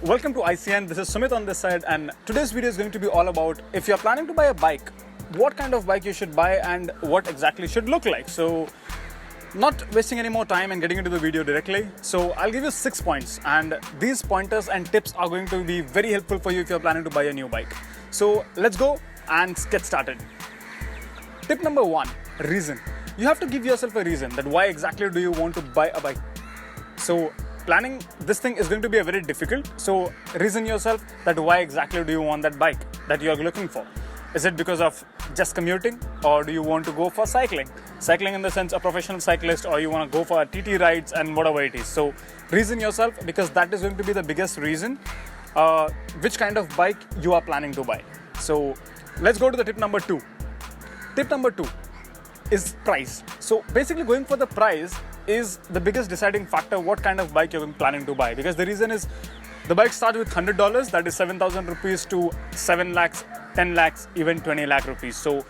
Welcome to ICN. This is Sumit on this side, and today's video is going to be all about if you're planning to buy a bike, what kind of bike you should buy and what exactly should look like. So not wasting any more time and getting into the video directly. So I'll give you 6 points, and these pointers and tips are going to be very helpful for you if you're planning to buy a new bike. So let's go and get started. Tip number 1, reason. You have to give yourself a reason that why exactly do you want to buy a bike. So planning this thing is going to be a very difficult. So reason yourself that why exactly do you want that bike that you are looking for. Is it because of just commuting, or do you want to go for cycling? Cycling in the sense a professional cyclist, or you want to go for TT rides and whatever it is. So reason yourself, because that is going to be the biggest reason which kind of bike you are planning to buy. So let's go to the tip number 2. Tip number 2 is price. So basically going for the price is the biggest deciding factor what kind of bike you're planning to buy, because the reason is the bike starts with $100, that is 7,000 rupees, to 7 lakhs, 10 lakhs, even 20 lakh rupees. So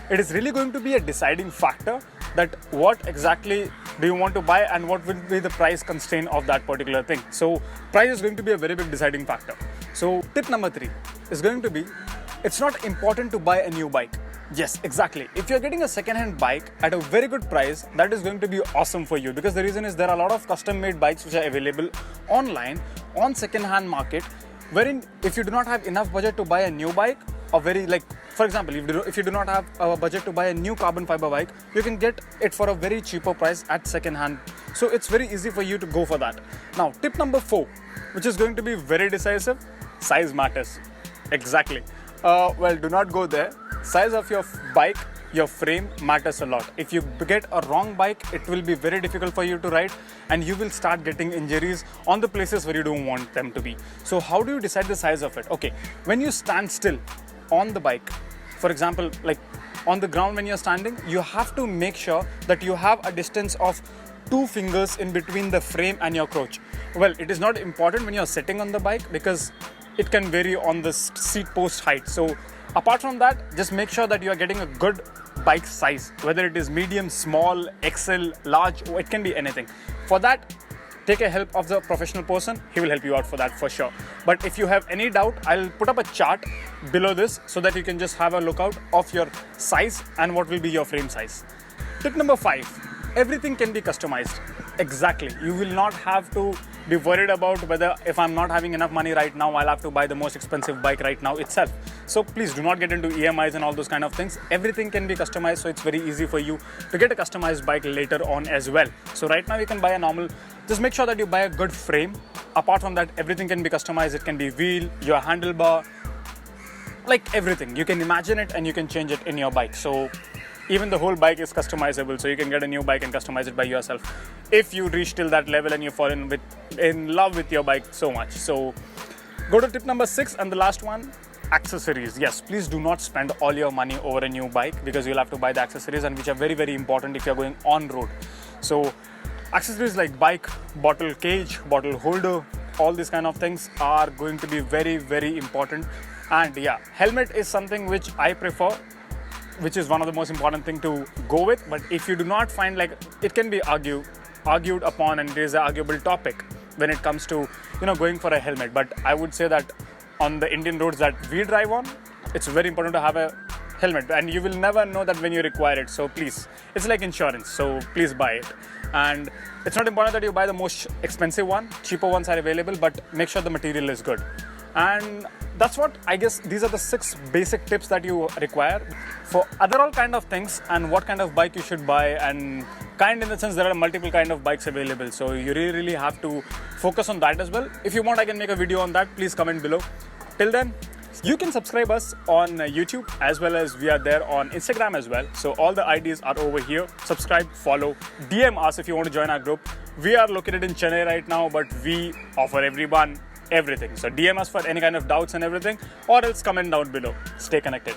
it is really going to be a deciding factor that what exactly do you want to buy and what will be the price constraint of that particular thing. So price is going to be a very big deciding factor. So tip number 3 is going to be, it's not important to buy a new bike. Yes, exactly. If you're getting a second-hand bike at a very good price, that is going to be awesome for you, because the reason is there are a lot of custom-made bikes which are available online on second-hand market, wherein if you do not have enough budget to buy a new bike, or for example, if you do not have a budget to buy a new carbon fiber bike, you can get it for a very cheaper price at second-hand. So it's very easy for you to go for that. Now, tip number 4, which is going to be very decisive, size matters. Exactly. Well, do not go there. Size of your bike, your frame matters a lot. If you get a wrong bike, it will be very difficult for you to ride, and you will start getting injuries on the places where you don't want them to be. So how do you decide the size of it? Okay, when you stand still on the bike, for example, like on the ground when you're standing, you have to make sure that you have a distance of 2 fingers in between the frame and your crotch. Well, it is not important when you're sitting on the bike, because it can vary on the seat post height. So apart from that, just make sure that you are getting a good bike size, whether it is medium, small, XL, large, or it can be anything. For that, take a help of the professional person. He will help you out for that for sure. But if you have any doubt, I'll put up a chart below this so that you can just have a look out of your size and what will be your frame size. Tip number 5, everything can be customized. Exactly. You will not have to be worried about whether if I'm not having enough money right now, I'll have to buy the most expensive bike right now itself. So please do not get into EMIs and all those kind of things. Everything can be customized, so it's very easy for you to get a customized bike later on as well. So right now you can buy a normal, just make sure that you buy a good frame. Apart from that, everything can be customized. It can be wheel, your handlebar, like everything. You can imagine it and you can change it in your bike. So even the whole bike is customizable, so you can get a new bike and customize it by yourself if you reach till that level and you fall in love with your bike so much. So go to tip number 6, and the last one, accessories. Yes, please do not spend all your money over a new bike, because you'll have to buy the accessories, and which are very, very important if you're going on road. So accessories like bike bottle cage, bottle holder, all these kind of things are going to be very, very important. And yeah, helmet is something which I prefer, which is one of the most important thing to go with. But if you do not find, like, it can be argued upon, and it is an arguable topic when it comes to going for a helmet. But I would say that on the Indian roads that we drive on, it's very important to have a helmet, and you will never know that when you require it. So please, it's like insurance, so please buy it. And it's not important that you buy the most expensive one. Cheaper ones are available, but make sure the material is good. And that's what I guess, these are the 6 basic tips that you require for other all kind of things, and what kind of bike you should buy, and kind in the sense there are multiple kind of bikes available. So you really have to focus on that as well. If you want, I can make a video on that. Please comment below. Till then, you can subscribe us on YouTube, as well as we are there on Instagram as well. So all the IDs are over here. Subscribe, follow, DM us if you want to join our group. We are located in Chennai right now, but we offer everyone everything. So DM us for any kind of doubts and everything, or else comment down below. Stay connected.